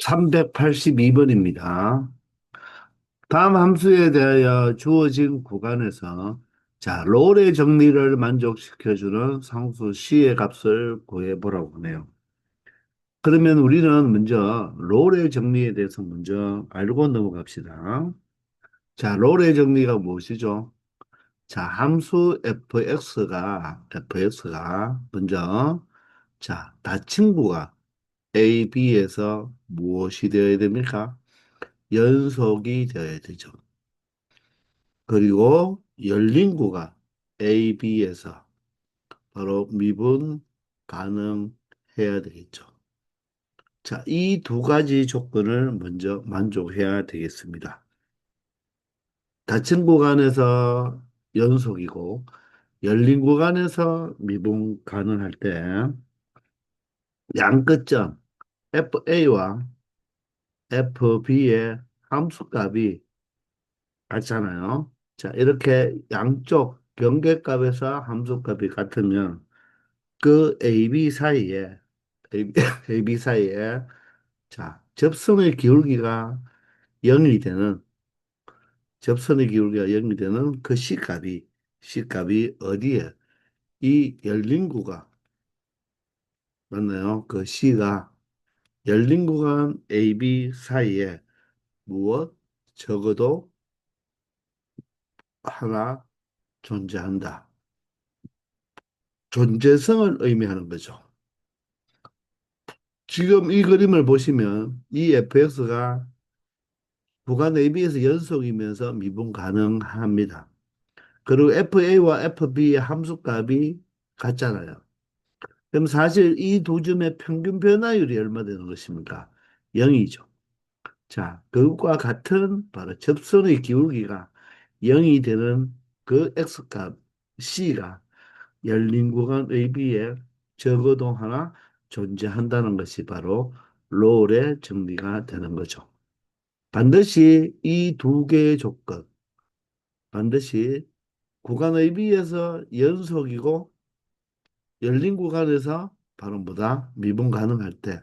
382번입니다. 다음 함수에 대하여 주어진 구간에서 롤의 정리를 만족시켜주는 상수 C의 값을 구해보라고 하네요. 그러면 우리는 먼저 롤의 정리에 대해서 먼저 알고 넘어갑시다. 롤의 정리가 무엇이죠? 함수 fx가 먼저 닫힌 구간 A, B에서 무엇이 되어야 됩니까? 연속이 되어야 되죠. 그리고 열린 구간 A, B에서 바로 미분 가능해야 되겠죠. 이 두 가지 조건을 먼저 만족해야 되겠습니다. 닫힌 구간에서 연속이고 열린 구간에서 미분 가능할 때 양끝점 FA와 FB의 함수값이 같잖아요. 이렇게 양쪽 경계값에서 함수값이 같으면 그 AB 사이에 AB, AB 사이에 접선의 기울기가 0이 되는 접선의 기울기가 0이 되는 그 C값이 어디에 이 열린 구간 맞나요? 그 C가 열린 구간 AB 사이에 무엇 적어도 하나 존재한다. 존재성을 의미하는 거죠. 지금 이 그림을 보시면 이 fx가 구간 AB에서 연속이면서 미분 가능합니다. 그리고 FA와 FB의 함수값이 같잖아요. 그럼 사실 이 두 점의 평균 변화율이 얼마 되는 것입니까? 0이죠. 그것과 같은 바로 접선의 기울기가 0이 되는 그 X값 C가 열린 구간 AB에 적어도 하나 존재한다는 것이 바로 롤의 정리가 되는 거죠. 반드시 이 두 개의 조건, 반드시 구간 AB에서 연속이고 열린 구간에서 바로 뭐다? 미분 가능할 때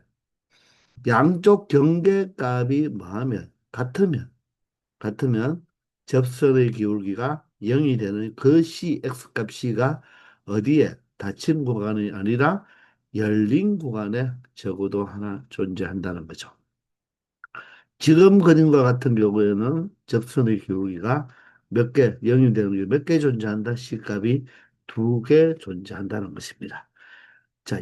양쪽 경계값이 뭐하면 같으면 접선의 기울기가 0이 되는 그 C, X값 C가 어디에 닫힌 구간이 아니라 열린 구간에 적어도 하나 존재한다는 거죠. 지금 그림과 같은 경우에는 접선의 기울기가 몇 개, 0이 되는 게 몇 개 존재한다? C값이 두 개 존재한다는 것입니다.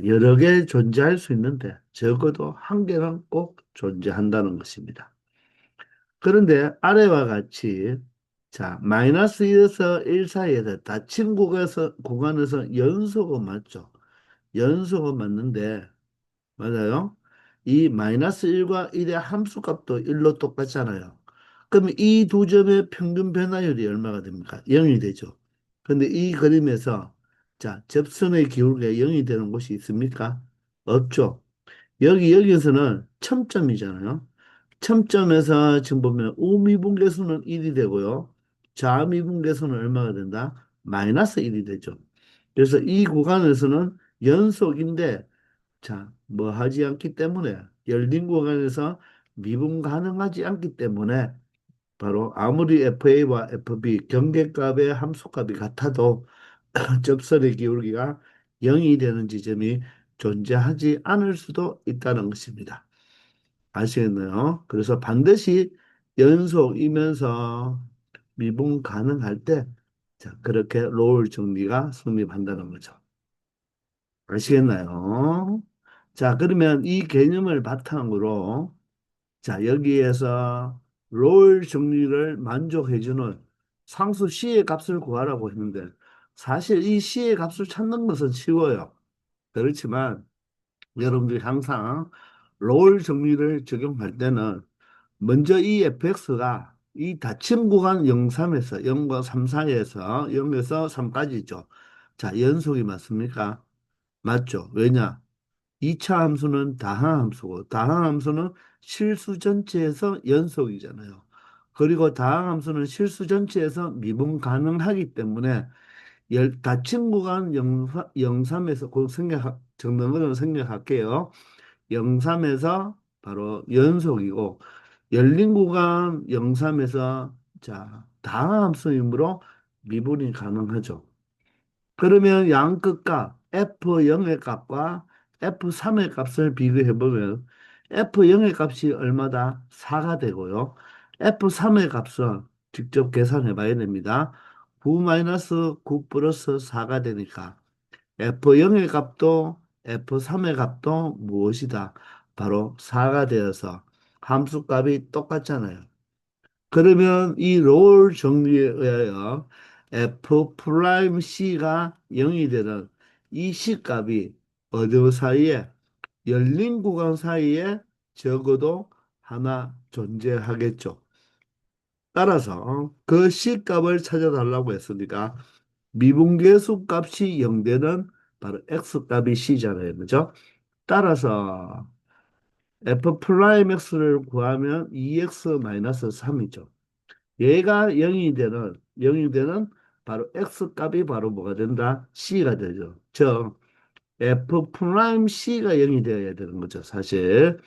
여러 개 존재할 수 있는데 적어도 한 개는 꼭 존재한다는 것입니다. 그런데 아래와 같이 마이너스 1에서 1 사이에서 닫힌 구간에서 연속은 맞죠. 연속은 맞는데 맞아요. 이 마이너스 1과 1의 함수값도 1로 똑같잖아요. 그러면 이 두 점의 평균 변화율이 얼마가 됩니까? 0이 되죠. 그런데 이 그림에서 접선의 기울기가 0이 되는 곳이 있습니까? 없죠. 여기서는 첨점이잖아요. 첨점에서 지금 보면 우미분계수는 1이 되고요. 좌미분계수는 얼마가 된다? 마이너스 1이 되죠. 그래서 이 구간에서는 연속인데 뭐 하지 않기 때문에 열린 구간에서 미분 가능하지 않기 때문에 바로 아무리 FA와 FB 경계값의 함수값이 같아도 접선의 기울기가 0이 되는 지점이 존재하지 않을 수도 있다는 것입니다. 아시겠나요? 그래서 반드시 연속이면서 미분 가능할 때 그렇게 롤 정리가 성립한다는 거죠. 아시겠나요? 그러면 이 개념을 바탕으로 여기에서 롤 정리를 만족해주는 상수 C의 값을 구하라고 했는데 사실 이 C의 값을 찾는 것은 쉬워요. 그렇지만 여러분들이 항상 롤 정리를 적용할 때는 먼저 이 fx가 이 닫힘 구간 0,3에서 0과 3 사이에서 0에서 3까지죠. 연속이 맞습니까? 맞죠. 왜냐? 2차 함수는 다항함수고 다항함수는 실수 전체에서 연속이잖아요. 그리고 다항함수는 실수 전체에서 미분 가능하기 때문에 닫힌 구간 0, 3에서 적는 거는 생략할게요. 0, 3에서 바로 연속이고 열린 구간 0, 3에서 자, 다함수이므로 미분이 가능하죠. 그러면 양 끝값 F0의 값과 F3의 값을 비교해 보면 F0의 값이 얼마다? 4가 되고요. F3의 값은 직접 계산해 봐야 됩니다. 9-9 플러스 4가 되니까 F0의 값도 F3의 값도 무엇이다? 바로 4가 되어서 함수값이 똑같잖아요. 그러면 이 롤 정리에 의하여 F 프라임 C가 0이 되는 이 C값이 어느 사이에 열린 구간 사이에 적어도 하나 존재하겠죠. 따라서 그 C값을 찾아달라고 했으니까 미분계수 값이 0되는 바로 X값이 C잖아요. 그죠? 따라서 F 프라임 X를 구하면 2X-3이죠. 얘가 0이 되는 바로 x 값이 바로 뭐가 된다? c가 되죠. 즉 f 프라임 c가 0이 되어야 되는 거죠. 사실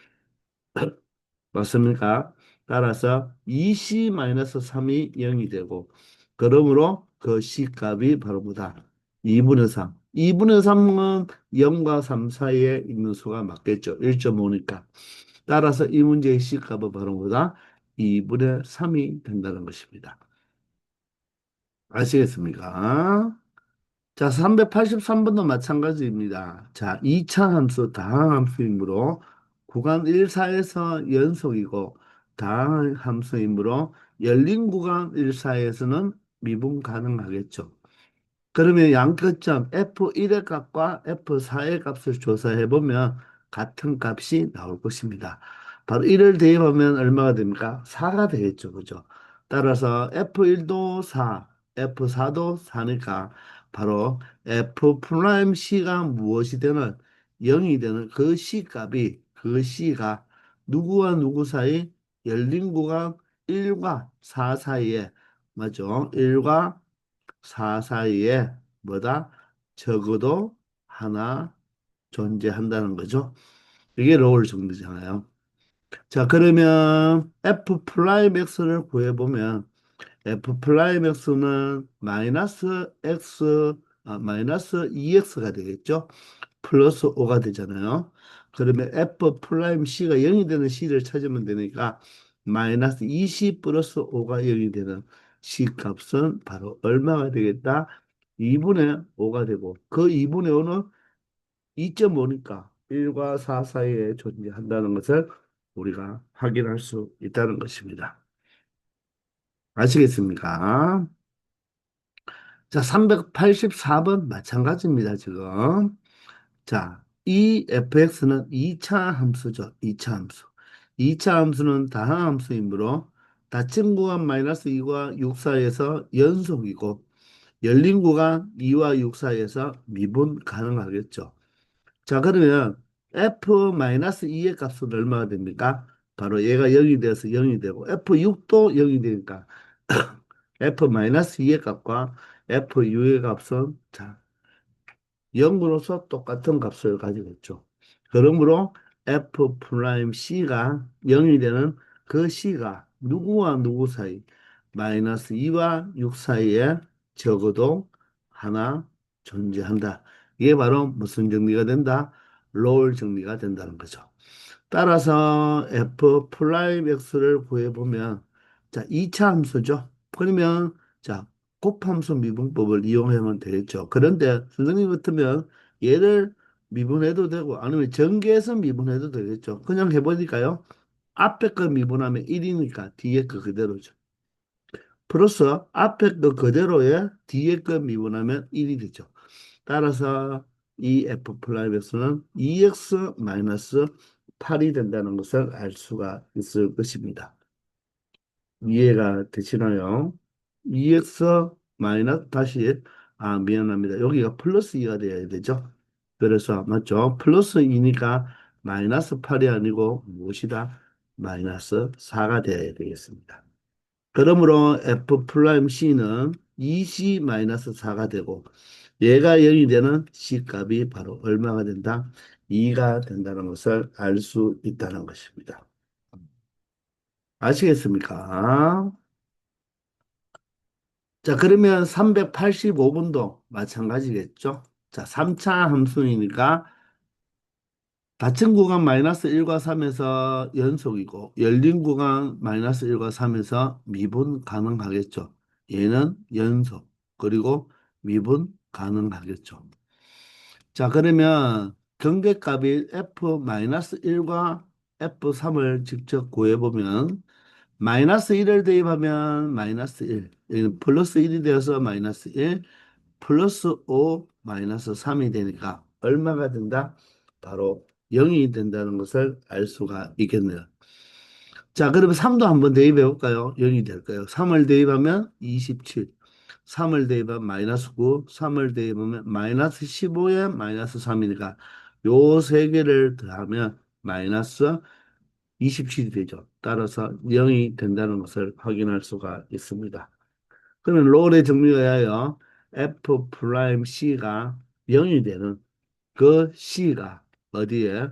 맞습니까? 따라서 2c-3이 0이 되고 그러므로 그 c 값이 바로 뭐다? 2분의 3. 2분의 3은 0과 3 사이에 있는 수가 맞겠죠. 1.5니까. 따라서 이 문제의 c 값은 바로 뭐다? 2분의 3이 된다는 것입니다. 아시겠습니까? 자, 383번도 마찬가지입니다. 자, 2차 함수 다항함수이므로 구간 1, 4에서 연속이고 다항함수이므로 열린 구간 1, 4에서는 미분 가능하겠죠. 그러면 양끝점 F1의 값과 F4의 값을 조사해 보면 같은 값이 나올 것입니다. 바로 1을 대입하면 얼마가 됩니까? 4가 되겠죠. 그죠? 따라서 F1도 4, F4도 4니까 바로 F 프라임 C가 무엇이 되는 0이 되는 그 C 값이 그 C가 누구와 누구 사이 열린 구간 1과 4 사이에 맞죠? 1과 4 사이에 뭐다? 적어도 하나 존재한다는 거죠. 이게 로울 정리잖아요. 자, 그러면 f 프라임 x를 구해보면 f 프라임 x는 마이너스 x, 마이너스 2x가 되겠죠. 플러스 5가 되잖아요. 그러면 f 프라임 c가 0이 되는 c를 찾으면 되니까 마이너스 20 플러스 5가 0이 되는 c 값은 바로 얼마가 되겠다? 2분의 5가 되고 그 2분의 5는 2.5니까 1과 4 사이에 존재한다는 것을 우리가 확인할 수 있다는 것입니다. 아시겠습니까? 자, 384번 마찬가지입니다, 지금. 자, 이 fx는 2차 함수죠. 2차 함수. 2차 함수는 다항함수이므로 닫힌 구간 마이너스 2과 6 사이에서 연속이고 열린 구간 2와 6 사이에서 미분 가능하겠죠. 자, 그러면 f-2의 값은 얼마가 됩니까? 바로 얘가 0이 돼서 0이 되고 f6도 0이 되니까 f-2의 값과 f-6의 값은 자, 0으로서 똑같은 값을 가지고 있죠. 그러므로 f 프라임 c가 0이 되는 그 c가 누구와 누구 사이 마이너스 2와 6 사이에 적어도 하나 존재한다. 이게 바로 무슨 정리가 된다? 롤 정리가 된다는 거죠. 따라서 f 프라임 x를 구해보면 자 2차 함수죠. 그러면 자 곱함수 미분법을 이용하면 되겠죠. 그런데 선생님 같으면 얘를 미분해도 되고 아니면 전개해서 미분해도 되겠죠. 그냥 해보니까요. 앞에 거 미분하면 1이니까 뒤에 거 그대로죠. 플러스 앞에 거 그대로에 뒤에 거 미분하면 1이 되죠. 따라서 이 f 플라이 x는 2x 마이너스 8이 된다는 것을 알 수가 있을 것입니다. 이해가 되시나요? 2x 마이너스 다시 미안합니다. 여기가 플러스 2가 되어야 되죠. 그래서 맞죠? 플러스 2니까 마이너스 8이 아니고 무엇이다? 마이너스 4가 되어야 되겠습니다. 그러므로 f 프라임 c는 2c 마이너스 4가 되고 얘가 0이 되는 c 값이 바로 얼마가 된다? 2가 된다는 것을 알 수 있다는 것입니다. 아시겠습니까? 자, 그러면 385분도 마찬가지겠죠? 자, 3차 함수이니까 닫힌 구간 마이너스 1과 3에서 연속이고 열린 구간 마이너스 1과 3에서 미분 가능하겠죠. 얘는 연속 그리고 미분 가능하겠죠. 자, 그러면 경계값이 f-1과 f3을 직접 구해보면 마이너스 1을 대입하면 마이너스 1, 여기는 플러스 1이 되어서 마이너스 1, 플러스 5, 마이너스 3이 되니까 얼마가 된다? 바로 0이 된다는 것을 알 수가 있겠네요. 자, 그러면 3도 한번 대입해 볼까요? 0이 될까요? 3을 대입하면 27, 3을 대입하면 마이너스 9, 3을 대입하면 마이너스 15에 마이너스 3이니까 요 세 개를 더하면 마이너스 27이 되죠. 따라서 0이 된다는 것을 확인할 수가 있습니다. 그러면 롤의 정리에 의하여 f 프라임 c가 0이 되는 그 c가 어디에?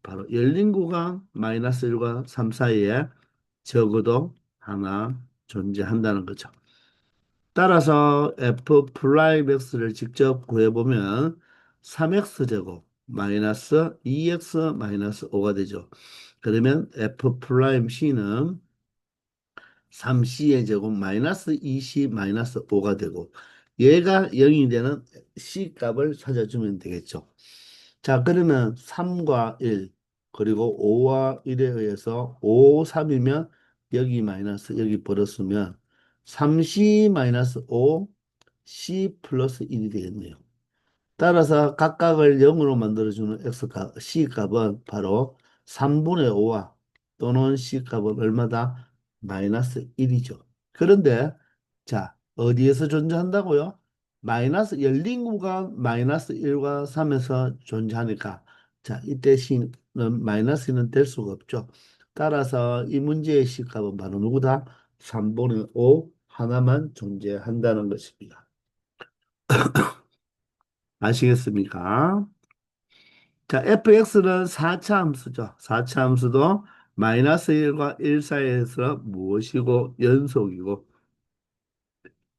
바로 열린 구간 마이너스 1과 3 사이에 적어도 하나 존재한다는 거죠. 따라서 f 프라임 x를 직접 구해보면 3x 제곱 마이너스 2x 마이너스 5가 되죠. 그러면 f 프라임 c는 3c의 제곱 마이너스 2c 마이너스 5가 되고 얘가 0이 되는 c 값을 찾아주면 되겠죠. 자, 그러면 3과 1 그리고 5와 1에 의해서 5, 3이면 여기 마이너스 여기 벌었으면 3c 마이너스 5 c 플러스 1이 되겠네요. 따라서 각각을 0으로 만들어주는 x값, c값은 바로 3분의 5와 또는 c값은 얼마다? 마이너스 1이죠. 그런데 자, 어디에서 존재한다고요? 마이너스 열린 구간 마이너스 1과 3에서 존재하니까 자, 이때 c는 마이너스는 될 수가 없죠. 따라서 이 문제의 c값은 바로 누구다? 3분의 5 하나만 존재한다는 것입니다. 아시겠습니까? 자, fx는 4차 함수죠. 4차 함수도 마이너스 1과 1 사이에서 무엇이고 연속이고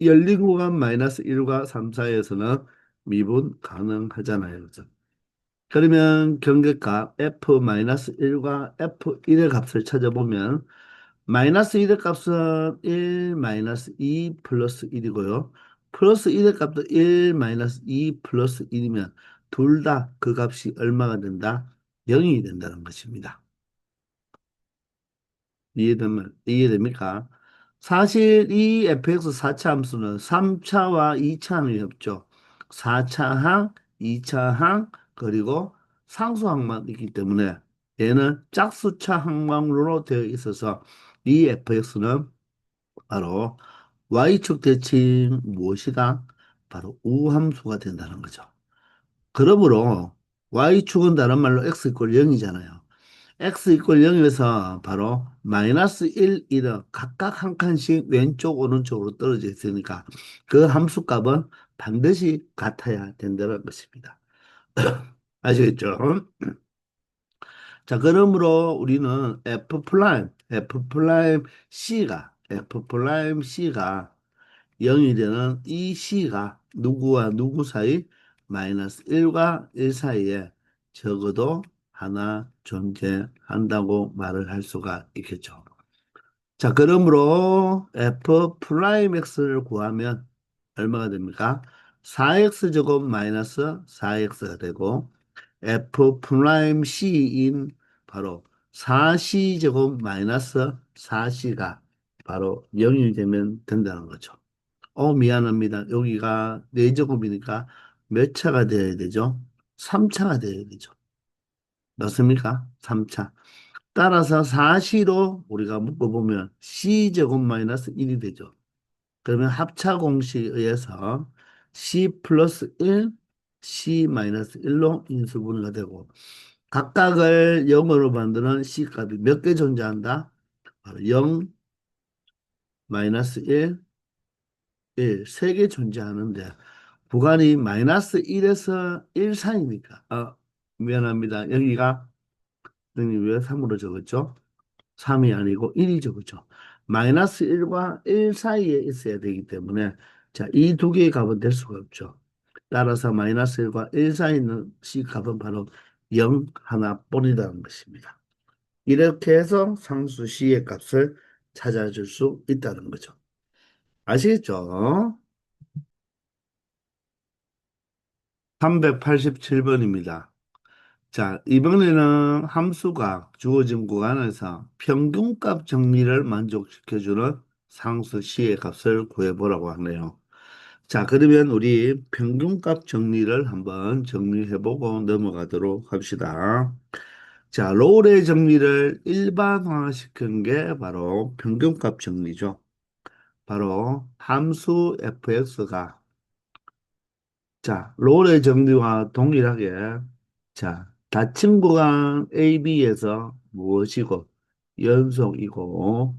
열린 구간 마이너스 1과 3 사이에서는 미분 가능하잖아요. 그죠? 그러면 경계값 f-1과 f1의 값을 찾아보면 마이너스 1의 값은 1 마이너스 2 플러스 1이고요. 플러스 1의 값도 1 마이너스 2 플러스 1이면 둘 다 그 값이 얼마가 된다? 0이 된다는 것입니다. 이해됩니까? 사실 이 fx 4차 함수는 3차와 2차 함이 없죠. 4차 항, 2차 항, 그리고 상수항만 있기 때문에 얘는 짝수차 항만으로 되어 있어서 이 fx는 바로 y축 대칭 무엇이다? 바로 우함수가 된다는 거죠. 그러므로 y축은 다른 말로 x 이퀄 0이잖아요. x 이퀄 0에서 바로 마이너스 1, 1은 각각 한 칸씩 왼쪽 오른쪽으로 떨어져 있으니까 그 함수값은 반드시 같아야 된다는 것입니다. 아시겠죠? 자, 그러므로 우리는 f 프라임 c가 0이 되는 이 c가 누구와 누구 사이? 마이너스 1과 1 사이에 적어도 하나 존재한다고 말을 할 수가 있겠죠. 자, 그러므로 f 프라임 x를 구하면 얼마가 됩니까? 4x 제곱 마이너스 4x가 되고 f 프라임 c인 바로 4c 제곱 마이너스 4c가 바로 0이 되면 된다는 거죠. 미안합니다. 여기가 4제곱이니까 몇 차가 되어야 되죠? 3차가 되어야 되죠. 맞습니까? 3차. 따라서 4C로 우리가 묶어보면 C제곱 마이너스 1이 되죠. 그러면 합차 공식에 의해서 C 플러스 1, C 마이너스 1로 인수분해가 되고 각각을 0으로 만드는 C 값이 몇 개 존재한다? 바로 0, 마이너스 1, 1, 3개 존재하는데 구간이 마이너스 1에서 1 사이니까 미안합니다. 여기가 선생님 왜 3으로 적었죠? 3이 아니고 1이 적었죠. 마이너스 1과 1 사이에 있어야 되기 때문에 자, 이 두 개의 값은 될 수가 없죠. 따라서 마이너스 1과 1 사이에 있는 C 값은 바로 0 하나뿐이라는 것입니다. 이렇게 해서 상수 C의 값을 찾아줄 수 있다는 거죠. 아시겠죠? 387번입니다. 자, 이번에는 함수가 주어진 구간에서 평균값 정리를 만족시켜주는 상수 C의 값을 구해보라고 하네요. 자, 그러면 우리 평균값 정리를 한번 정리해보고 넘어가도록 합시다. 자, 롤의 정리를 일반화시킨 게 바로 평균값 정리죠. 바로 함수 fx가 자, 롤의 정리와 동일하게 자, 닫힌 구간 AB에서 무엇이고 연속이고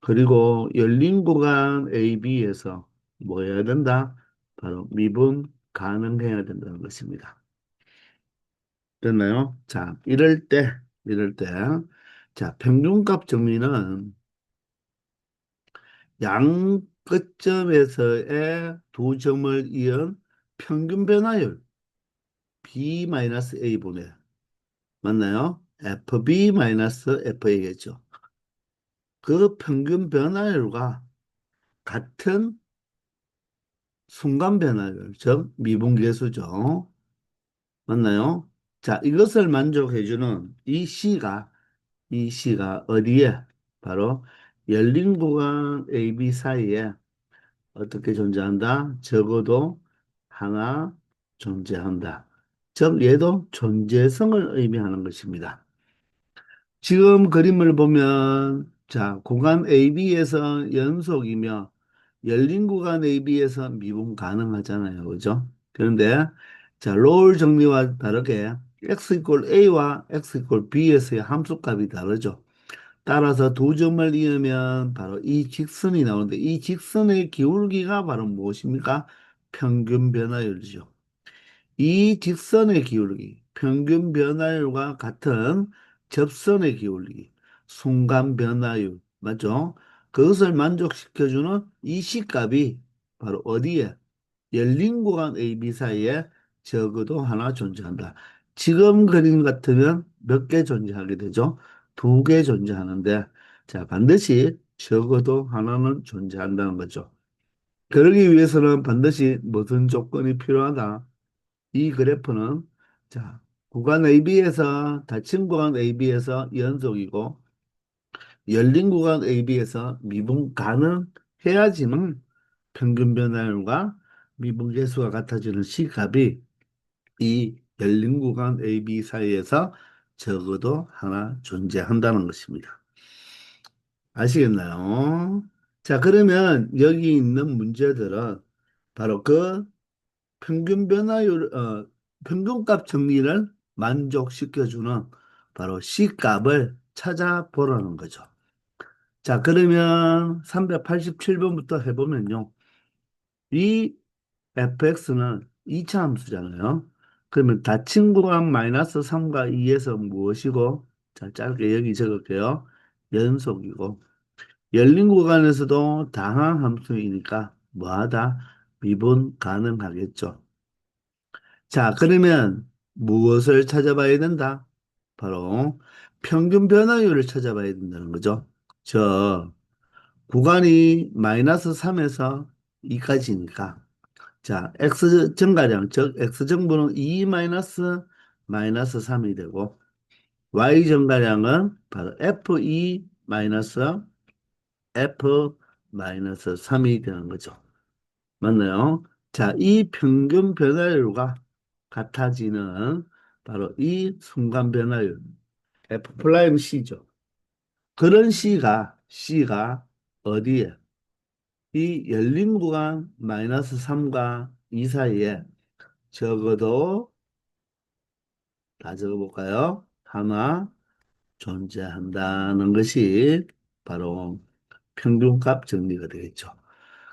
그리고 열린 구간 AB에서 뭐 해야 된다? 바로 미분 가능해야 된다는 것입니다. 됐나요? 자, 이럴 때 자, 평균값 정리는 양 끝점에서의 두 점을 이은 평균 변화율 B-A분의 맞나요? FB-FA겠죠. 그 평균 변화율과 같은 순간 변화율, 즉 미분계수죠. 맞나요? 자, 이것을 만족해주는 이 C가 어디에? 바로 열린 구간 AB 사이에 어떻게 존재한다? 적어도 하나 존재한다. 즉, 얘도 존재성을 의미하는 것입니다. 지금 그림을 보면, 자, 구간 AB에서 연속이며, 열린 구간 AB에서 미분 가능하잖아요. 그죠? 그런데, 자, 롤 정리와 다르게, x 이퀄 a와 x 이퀄 b에서의 함수값이 다르죠. 따라서 두 점을 이으면 바로 이 직선이 나오는데, 이 직선의 기울기가 바로 무엇입니까? 평균 변화율이죠. 이 직선의 기울기, 평균 변화율과 같은 접선의 기울기, 순간 변화율, 맞죠? 그것을 만족시켜주는 이 C값이 바로 어디에? 열린 구간 AB 사이에 적어도 하나 존재한다. 지금 그림 같으면 몇 개 존재하게 되죠? 두 개 존재하는데, 자, 반드시 적어도 하나는 존재한다는 거죠. 그러기 위해서는 반드시 무슨 조건이 필요하다? 이 그래프는 자, 구간 AB에서 닫힌 구간 AB에서 연속이고 열린 구간 AB에서 미분 가능해야지만 평균 변화율과 미분 계수가 같아지는 C값이 이 열린 구간 AB 사이에서 적어도 하나 존재한다는 것입니다. 아시겠나요? 자, 그러면 여기 있는 문제들은 바로 그 평균값 정리를 만족시켜주는 바로 C값을 찾아보라는 거죠. 자, 그러면 387번부터 해보면요. 이 fx는 2차 함수잖아요. 그러면 닫힌 구간 마이너스 3과 2에서 무엇이고, 자, 짧게 여기 적을게요. 연속이고, 열린 구간에서도 다항 함수이니까 뭐하다? 미분 가능하겠죠. 자, 그러면 무엇을 찾아봐야 된다? 바로 평균 변화율을 찾아봐야 된다는 거죠. 저 구간이 마이너스 3에서 2까지니까 자, x 증가량, 즉 x 정보는 2 마이너스 3이 되고 y 증가량은 바로 f2 마이너스 f 마이너스 3이 되는 거죠. 맞나요? 자, 이 평균 변화율과 같아지는 바로 이 순간 변화율 F 프라임 C죠. 그런 C가 어디에? 이 열린 구간 마이너스 3과 2 사이에 적어도 다 적어볼까요? 하나 존재한다는 것이 바로 평균값 정리가 되겠죠.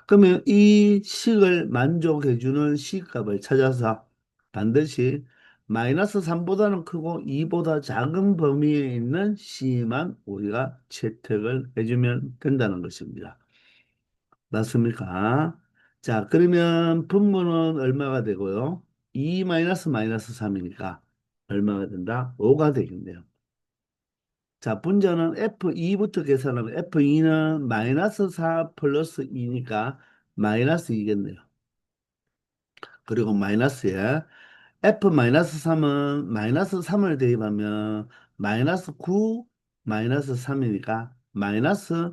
그러면 이 식을 만족해주는 C값을 찾아서 반드시 마이너스 3보다는 크고 2보다 작은 범위에 있는 C만 우리가 채택을 해주면 된다는 것입니다. 맞습니까? 자, 그러면 분모는 얼마가 되고요? 2 마이너스 마이너스 3이니까 얼마가 된다? 5가 되겠네요. 자, 분자는 F2부터 계산하면 F2는 마이너스 4 플러스 2니까 마이너스 2겠네요. 그리고 마이너스에 F-3은 마이너스 3을 대입하면 마이너스 9 마이너스 3이니까 마이너스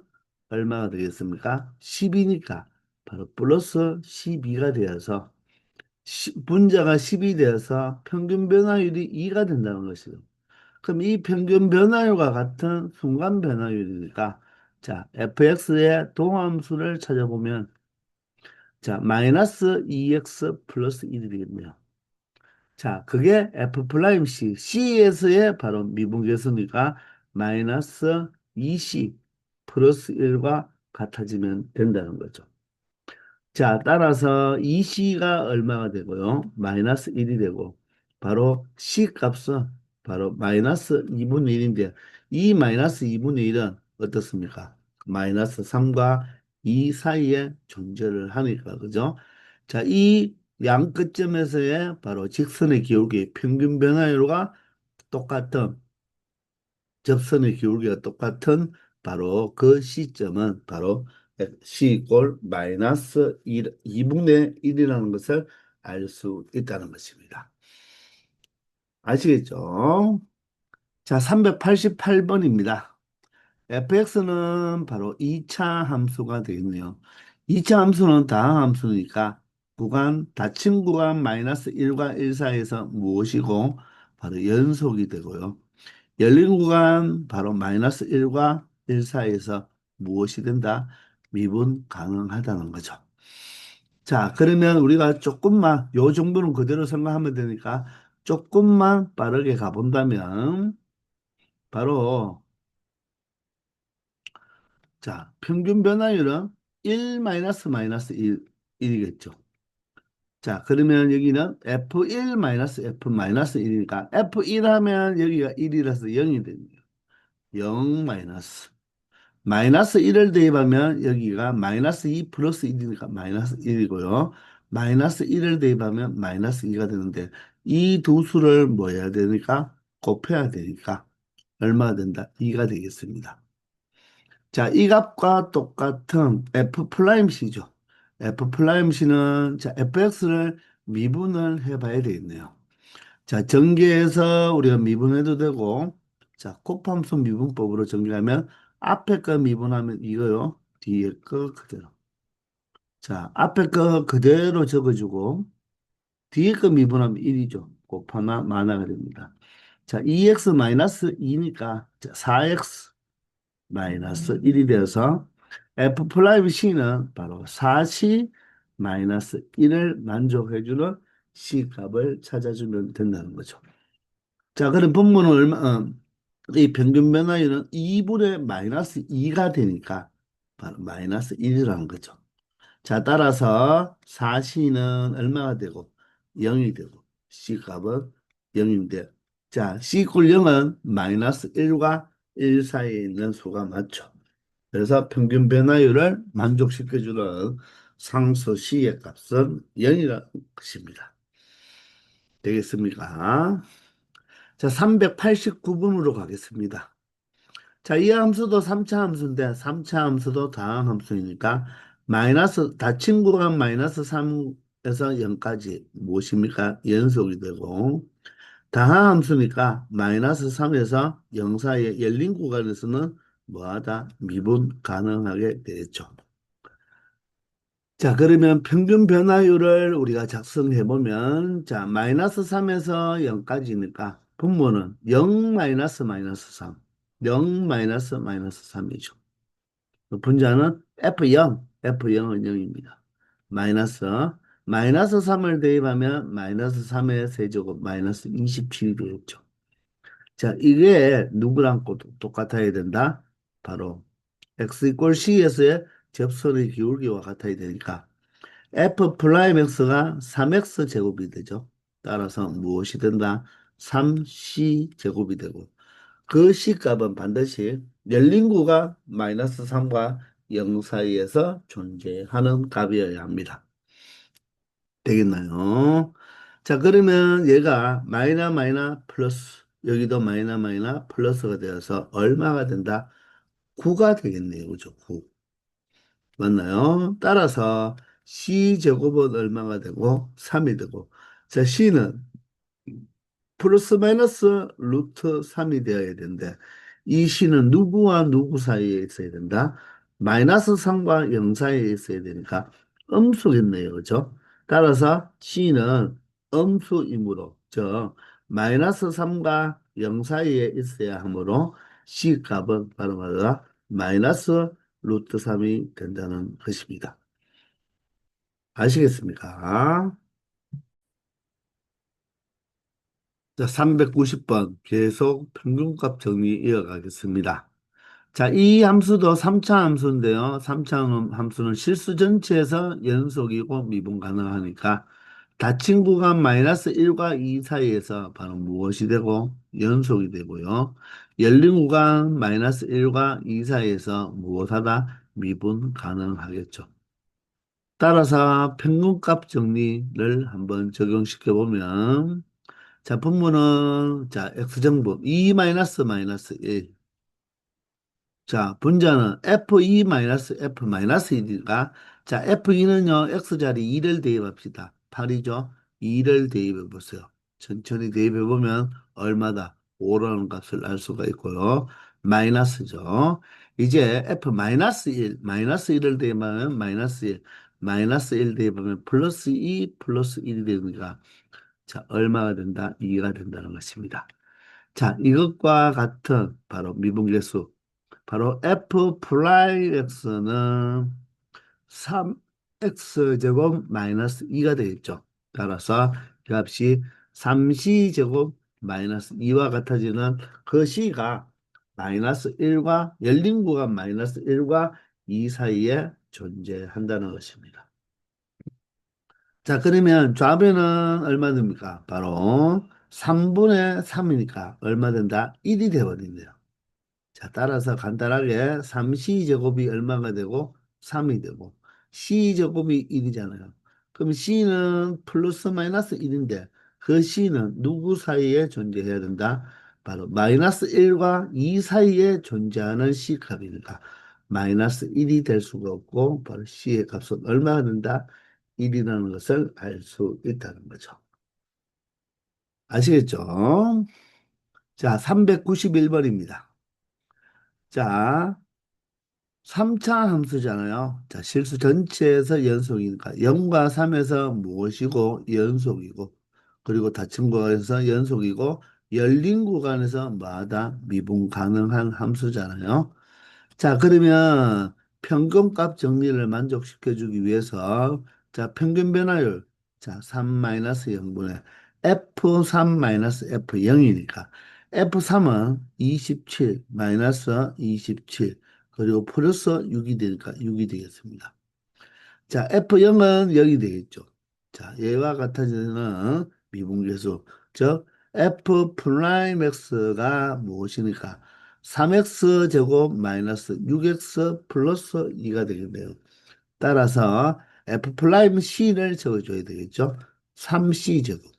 얼마가 되겠습니까? 10이니까 바로 플러스 12가 되어서 분자가 10이 되어서 평균 변화율이 2가 된다는 것이죠. 그럼 이 평균 변화율과 같은 순간 변화율이니까 자, fx의 동함수를 찾아보면 자, 마이너스 2x 플러스 1이 되겠네요. 자, 그게 f 프라임 c, c에서의 바로 미분계수니까 마이너스 2c 플러스 1과 같아지면 된다는 거죠. 자, 따라서 2c가 얼마가 되고요? 마이너스 1이 되고 바로 c 값은 바로 마이너스 2분의 1인데 이 마이너스 2분의 1은 어떻습니까? 마이너스 3과 2 사이에 존재를 하니까 그죠? 자, 이 양 끝점에서의 바로 직선의 기울기 평균 변화율과 똑같은 접선의 기울기가 똑같은 바로 그 시점은 바로 C 꼴 마이너스 1, 2분의 1이라는 것을 알 수 있다는 것입니다. 아시겠죠? 자, 388번입니다. fx는 바로 2차 함수가 되겠네요. 2차 함수는 다항 함수니까 구간, 닫힌 구간 마이너스 1과 1 사이에서 무엇이고 바로 연속이 되고요. 열린 구간 바로 마이너스 1과 1 사이에서 무엇이 된다? 미분 가능하다는 거죠. 자, 그러면 우리가 조금만 요 정도는 그대로 생각하면 되니까 조금만 빠르게 가본다면 바로 자, 평균 변화율은 1 마이너스 마이너스 1이겠죠. 자, 그러면 여기는 F1 마이너스 F 마이너스 1이니까 F1 하면 여기가 1이라서 0이 됩니다. 0 마이너스. 마이너스 1을 대입하면 여기가 마이너스 2 플러스 1이니까 마이너스 1이고요. 마이너스 1을 대입하면 마이너스 2가 되는데 이 두 수를 뭐 해야 되니까 곱해야 되니까 얼마가 된다? 2가 되겠습니다. 자, 이 값과 똑같은 F 프라임 C죠. F 프라임 C는 자, fx를 미분을 해봐야 되겠네요. 자, 전개해서 우리가 미분해도 되고, 자, 곱함수 미분법으로 전개하면 앞에 거 미분하면 이거요. 뒤에 거 그대로. 자, 앞에 거 그대로 적어주고, 뒤에 거 미분하면 1이죠. 곱하나 마나가 됩니다. 자, 2x 마이너스 2니까 4x 마이너스 1이 되어서 f 프라임 c는 바로 4c 마이너스 1을 만족해주는 c 값을 찾아주면 된다는 거죠. 자, 그럼 분모는 얼마, 이 평균 변화율은 2분의 마이너스 2가 되니까 바로 마이너스 1이라는 거죠. 자, 따라서 4c는 얼마가 되고 0이 되고 c 값은 0인데 자, c 꼴 0은 마이너스 1과 1 사이에 있는 수가 맞죠. 그래서 평균 변화율을 만족시켜주는 상수 C의 값은 0이라는 것입니다. 되겠습니까? 자, 389번으로 가겠습니다. 자, 이 함수도 3차 함수인데 3차 함수도 다항 함수이니까 마이너스 닫힌 구간 마이너스 3에서 0까지 무엇입니까? 연속이 되고 다항 함수니까 마이너스 3에서 0 사이의 열린 구간에서는 뭐하다? 미분 가능하게 되죠. 자, 그러면 평균 변화율을 우리가 작성해 보면 자, 마이너스 3에서 0까지니까 분모는 0 마이너스 마이너스 3, 0 마이너스 마이너스 3이죠. 분자는 F0, F0은 0입니다. 마이너스, 마이너스 3을 대입하면 마이너스 3의 세제곱 마이너스 27이 되겠죠. 자, 이게 누구랑 똑같아야 된다? 바로 x 이퀄 c에서의 접선의 기울기와 같아야 되니까 f 프라임 x가 3x 제곱이 되죠. 따라서 무엇이 된다? 3C 제곱이 되고 그 C값은 반드시 열린 구가 마이너스 3과 0 사이에서 존재하는 값이어야 합니다. 되겠나요? 자, 그러면 얘가 마이너 마이너 플러스 여기도 마이너 마이너 플러스가 되어서 얼마가 된다? 9가 되겠네요. 그죠? 9. 맞나요? 따라서 C제곱은 얼마가 되고 3이 되고 자, C는 플러스 마이너스 루트 3이 되어야 되는데 이 C는 누구와 누구 사이에 있어야 된다? 마이너스 3과 0 사이에 있어야 되니까 음수겠네요. 그죠? 따라서 C는 음수이므로 즉 마이너스 3과 0 사이에 있어야 하므로 C 값은 바로 뭐다? 마이너스 루트 3이 된다는 것입니다. 아시겠습니까? 자, 390번 계속 평균값 정리 이어가겠습니다. 자, 이 함수도 3차 함수인데요. 3차 함수는 실수 전체에서 연속이고 미분 가능하니까 닫힌 구간 마이너스 1과 2 사이에서 바로 무엇이 되고 연속이 되고요. 열린 구간 마이너스 1과 2 사이에서 무엇하다 미분 가능하겠죠. 따라서 평균값 정리를 한번 적용시켜 보면 자, 분모는 자, x정분 2 마이너스 마이너스 1. 자, 분자는 f2 마이너스 f 마이너스 1이니까 자, f2는요. x자리 2를 대입합시다. 8이죠. 2를 대입해 보세요. 천천히 대입해 보면 얼마다? 5라는 값을 알 수가 있고요. 마이너스죠. 이제 f 마이너스 1, 마이너스 1을 대입하면 마이너스 1, 마이너스 1 대입하면 플러스 2, 플러스 1이 되니까 자, 얼마가 된다? 2가 된다는 것입니다. 자, 이것과 같은 바로 미분계수. 바로 f 프라임 x는 3x제곱 마이너스 2가 되겠죠. 따라서 이 값이 3c제곱 마이너스 2와 같아지는 그 c가 마이너스 1과 열린 구간 마이너스 1과 2 사이에 존재한다는 것입니다. 자, 그러면 좌변은 얼마 됩니까? 바로 3분의 3이니까 얼마 된다? 1이 되어버린대요. 자, 따라서 간단하게 3C제곱이 얼마가 되고 3이 되고 C제곱이 1이잖아요. 그럼 C는 플러스 마이너스 1인데 그 C는 누구 사이에 존재해야 된다? 바로 마이너스 1과 2 사이에 존재하는 C값이니까 마이너스 1이 될 수가 없고 바로 C의 값은 얼마가 된다? 1이라는 것을 알 수 있다는 거죠. 아시겠죠? 자, 391번입니다. 자, 3차 함수잖아요. 자, 실수 전체에서 연속이니까 0과 3에서 무엇이고 연속이고 그리고 닫힌 구간에서 연속이고 열린 구간에서 뭐하다 미분 가능한 함수잖아요. 자, 그러면 평균값 정리를 만족시켜주기 위해서 자, 평균 변화율 자, 3-0분의 F3-F0이니까 F3은 27 마이너스 27 그리고 플러스 6이 되니까 6이 되겠습니다. 자, F0은 0이 되겠죠. 자, 얘와 같아지는 미분계수 즉 F 프라임 X가 무엇이니까 3x 제곱 마이너스 6x 플러스 2가 되겠네요. 따라서 F 프라임 C를 적어줘야 되겠죠. 3C 제곱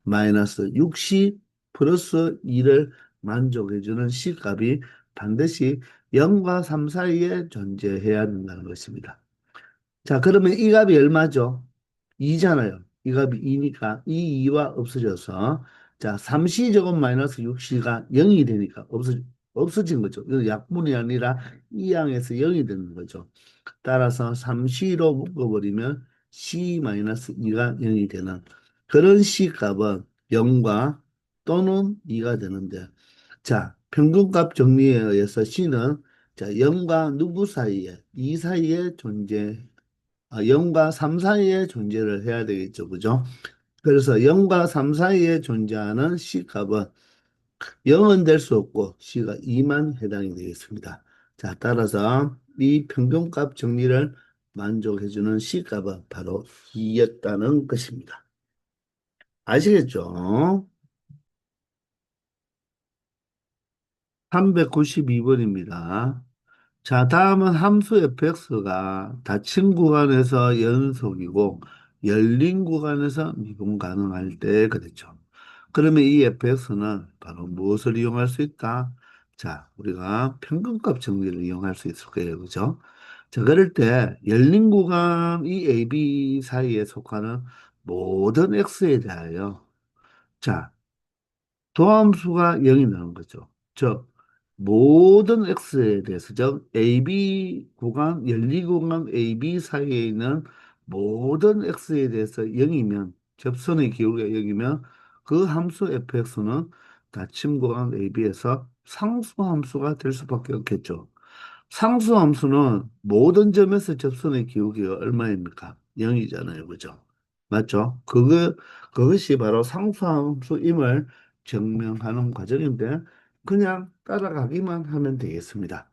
마이너스 6C 플러스 2를 만족해주는 C 값이 반드시 0과 3 사이에 존재해야 된다는 것입니다. 자, 그러면 이 값이 얼마죠? 2잖아요. 이 값이 2니까 이 2와 없어져서 자, 3c제곱 마이너스 6c가 0이 되니까 없어진 거죠. 이건 약분이 아니라 이 양에서 0이 되는 거죠. 따라서 3c로 묶어버리면 c 마이너스 2가 0이 되는 그런 c 값은 0과 또는 2가 되는데 자, 평균값 정리에 의해서 c는 자, 0과 누구 사이에 2 사이에 0과 3 사이에 존재를 해야 되겠죠. 그죠? 그래서 0과 3 사이에 존재하는 C값은 0은 될 수 없고 C가 2만 해당이 되겠습니다. 자, 따라서 이 평균값 정리를 만족해주는 C값은 바로 2였다는 것입니다. 아시겠죠? 392번입니다. 자, 다음은 함수 fx가 닫힌 구간에서 연속이고 열린 구간에서 미분 가능할 때 그랬죠. 그러면 이 fx는 바로 무엇을 이용할 수 있다? 자, 우리가 평균값 정리를 이용할 수 있을 거예요. 그죠? 자, 그럴 때 열린 구간 이 AB 사이에 속하는 모든 x에 대하여 자, 도함수가 0이 나오는 거죠. 즉, 모든 x에 대해서, 즉, AB 구간, 연리 구간 AB 사이에 있는 모든 x에 대해서 0이면, 접선의 기울기가 0이면, 그 함수 fx는 닫힘 구간 AB에서 상수함수가 될 수밖에 없겠죠. 상수함수는 모든 점에서 접선의 기울기가 얼마입니까? 0이잖아요. 그죠? 맞죠? 그것이 바로 상수함수임을 증명하는 과정인데, 그냥 따라가기만 하면 되겠습니다.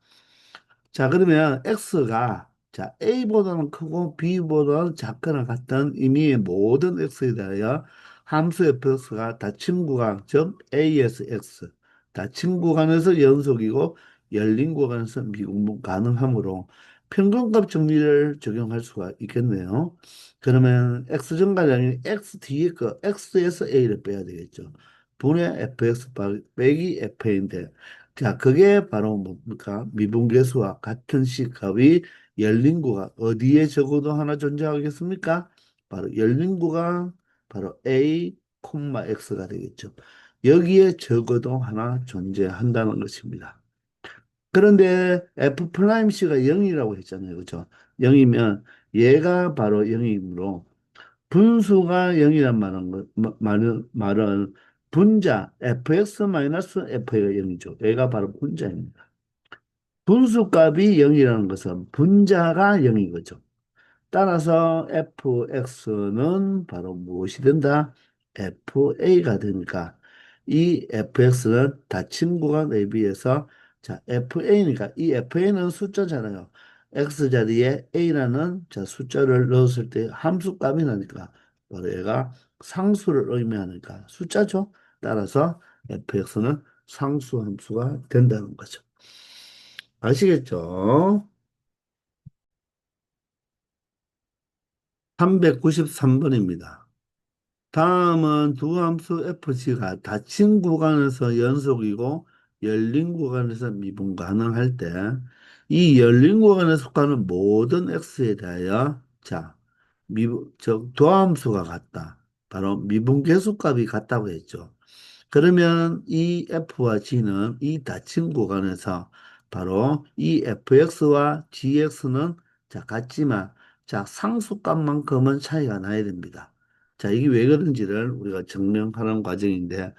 자, 그러면 x가 자, a보다는 크고 b보다는 작거나 같은 의미의 모든 x에 대하여 함수 fx가 닫힌 구간, 즉 a에서 x, 닫힌 구간에서 연속이고 열린 구간에서 미분 가능하므로 평균값 정리를 적용할 수가 있겠네요. 그러면 x 증가량이 x 뒤에 거 x에서 a를 빼야 되겠죠. 분의 fx 빼기 fa인데 자, 그게 바로 뭡니까? 미분계수와 같은 식합이 열린 구간 어디에 적어도 하나 존재하겠습니까? 바로 열린 구간 바로 A, X가 되겠죠. 여기에 적어도 하나 존재한다는 것입니다. 그런데 F 프라임 C가 0이라고 했잖아요. 그죠? 0이면 얘가 바로 0이므로 분수가 0이란 말은 분자 fx-fa가 0이죠. 얘가 바로 분자입니다. 분수값이 0이라는 것은 분자가 0인 거죠. 따라서 fx는 바로 무엇이 된다? fa가 되니까 이 fx는 닫힌 구간 AB에서 자 fa니까 이 fa는 숫자잖아요. x 자리에 a라는 자 숫자를 넣었을 때 함수값이 나니까 바로 얘가 상수를 의미하니까 숫자죠. 따라서 fx는 상수 함수가 된다는 거죠. 아시겠죠? 393번입니다. 다음은 두 함수 fc가 닫힌 구간에서 연속이고 열린 구간에서 미분 가능할 때 이 열린 구간에 속하는 모든 x에 대하여 자 즉 도함수가 같다. 바로 미분계수값이 같다고 했죠. 그러면 이 f와 g는 이 닫힌 구간에서 바로 이 fx와 gx는 자 같지만 자 상수값만큼은 차이가 나야 됩니다. 자 이게 왜 그런지를 우리가 증명하는 과정인데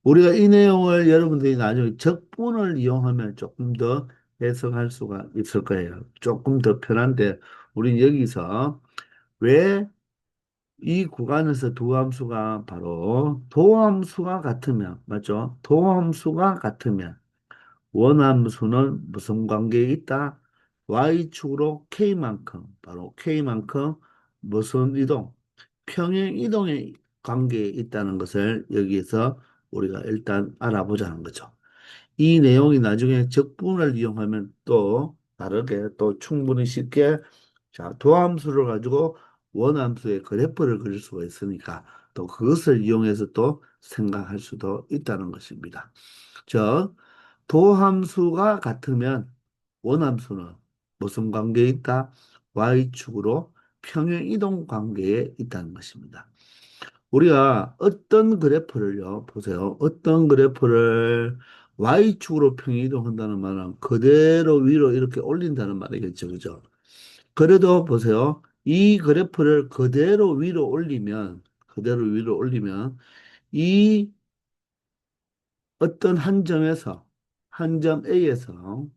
우리가 이 내용을 여러분들이 나중에 적분을 이용하면 조금 더 해석할 수가 있을 거예요. 조금 더 편한데 우린 여기서 왜 이 구간에서 두 함수가 바로 도함수가 같으면, 맞죠? 도함수가 같으면 원함수는 무슨 관계에 있다? y축으로 k만큼, 바로 k만큼 무슨 이동? 평행 이동의 관계에 있다는 것을 여기에서 우리가 일단 알아보자는 거죠. 이 내용이 나중에 적분을 이용하면 또 다르게 또 충분히 쉽게 자, 도함수를 가지고 원함수의 그래프를 그릴 수가 있으니까 또 그것을 이용해서 또 생각할 수도 있다는 것입니다. 즉, 도함수가 같으면 원함수는 무슨 관계에 있다? y축으로 평행 이동 관계에 있다는 것입니다. 우리가 어떤 그래프를요, 보세요. 어떤 그래프를 Y축으로 평이동한다는 말은 그대로 위로 이렇게 올린다는 말이겠죠. 그죠? 그래도 보세요. 이 그래프를 그대로 위로 올리면, 이 어떤 한 점에서, 한 점 A에서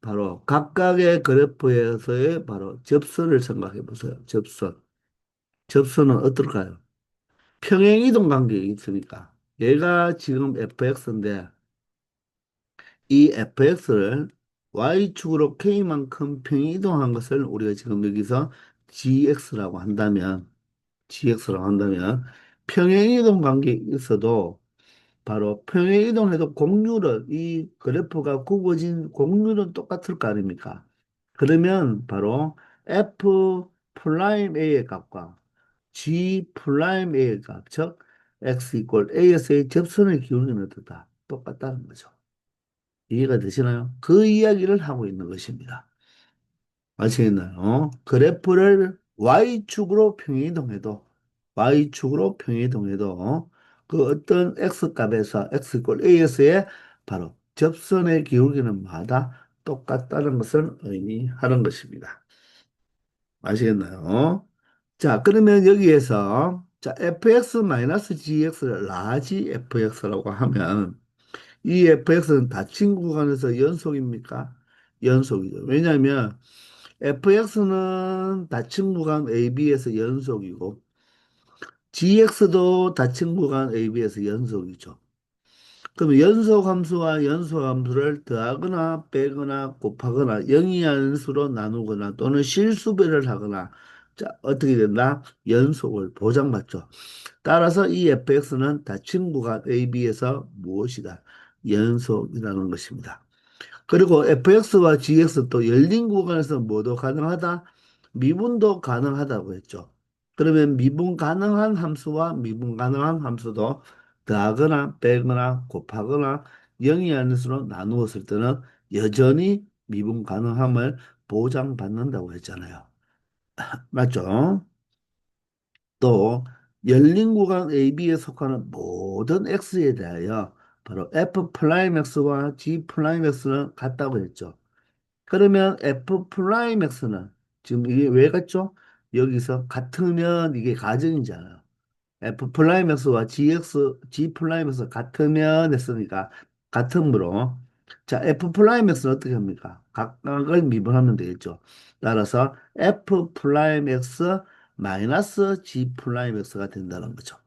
바로 각각의 그래프에서의 바로 접선을 생각해 보세요. 접선. 접선은 어떨까요? 평행 이동 관계가 있으니까 얘가 지금 fx인데 이 fx를 y축으로 k만큼 평행 이동한 것을 우리가 지금 여기서 gx라고 한다면 평행이동 관계에 있어도 바로 평행이동해도 곡률은 이 그래프가 굽어진 곡률은 똑같을 거 아닙니까? 그러면 바로 F 프라임 A의 값과 G 프라임 A의 값, 즉 X 이퀄 AS의 접선의 기울기는 어떻다? 똑같다는 거죠. 이해가 되시나요? 그 이야기를 하고 있는 것입니다. 아시겠나요? 그래프를 Y축으로 평행이동해도 Y축으로 평행이동해도 그 어떤 X값에서 X 이퀄 AS의 바로 접선의 기울기는 마다 똑같다는 것을 의미하는 것입니다. 아시겠나요? 자, 그러면 여기에서 자, fx-gx를 라지 fx라고 하면 이 fx는 닫힌 구간에서 연속입니까? 연속이죠. 왜냐하면 fx는 닫힌 구간 AB에서 연속이고 gx도 닫힌 구간 AB에서 연속이죠. 그럼 연속함수와 연속함수를 더하거나 빼거나 곱하거나 영이하는 수로 나누거나 또는 실수배를 하거나 자, 어떻게 된다? 연속을 보장받죠. 따라서 이 fx는 닫힌 구간 AB에서 무엇이다? 연속이라는 것입니다. 그리고 fx와 gx 또 열린 구간에서 뭐도 가능하다? 미분도 가능하다고 했죠. 그러면 미분 가능한 함수와 미분 가능한 함수도 더하거나 빼거나 곱하거나 영이 아닌 수로 나누었을 때는 여전히 미분 가능함을 보장받는다고 했잖아요. 맞죠? 또 열린 구간 AB에 속하는 모든 x에 대하여 바로 f 프라임 x와 g 프라임 x는 같다고 했죠. 그러면 f 프라임 x는 지금 이게 왜 같죠? 여기서 같으면 이게 가정이잖아요. f 프라임 x와 g 프라임 x 같으면 했으니까 같으므로 자 f 프라임 x는 어떻게 합니까? 각각을 미분하면 되겠죠. 따라서 f 프라임 x 마이너스 g 프라임 x가 된다는 거죠.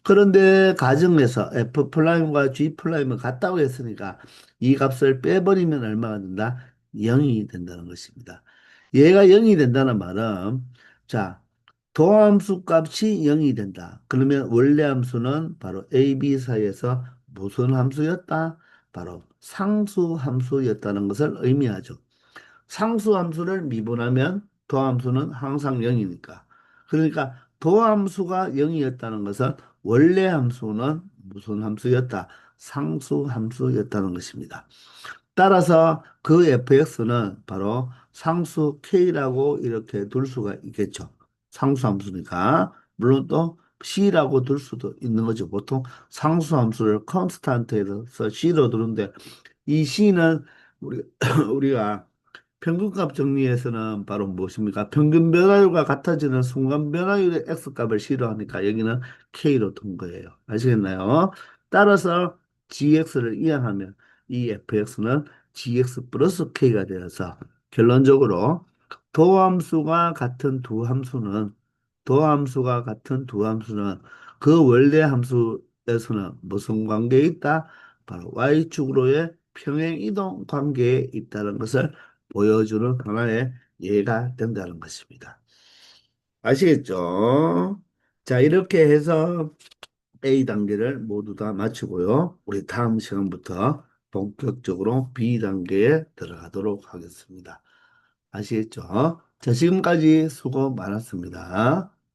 그런데 가정에서 f 프라임과 g 프라임은 같다고 했으니까 이 값을 빼버리면 얼마가 된다? 0이 된다는 것입니다. 얘가 0이 된다는 말은 자 도함수 값이 0이 된다. 그러면 원래 함수는 바로 a, b 사이에서 무슨 함수였다? 바로 상수 함수였다는 것을 의미하죠. 상수함수를 미분하면 도함수는 항상 0이니까. 그러니까 도함수가 0이었다는 것은 원래 함수는 무슨 함수였다? 상수함수였다는 것입니다. 따라서 그 fx는 바로 상수 k라고 이렇게 둘 수가 있겠죠. 상수함수니까. 물론 또 c라고 둘 수도 있는 거죠. 보통 상수함수를 컨스탄트에서 c로 두는데 이 c는 우리가 평균값 정리에서는 바로 무엇입니까? 평균 변화율과 같아지는 순간 변화율의 x값을 싫어하니까 여기는 k로 둔 거예요. 아시겠나요? 따라서 gx를 이항하면 이 fx는 gx 플러스 k가 되어서 결론적으로 도함수가 같은 두 함수는 도함수가 같은 두 함수는 그 원래 함수에서는 무슨 관계에 있다? 바로 y축으로의 평행 이동 관계에 있다는 것을 보여주는 하나의 예가 된다는 것입니다. 아시겠죠? 자, 이렇게 해서 A 단계를 모두 다 마치고요. 우리 다음 시간부터 본격적으로 B 단계에 들어가도록 하겠습니다. 아시겠죠? 자, 지금까지 수고 많았습니다.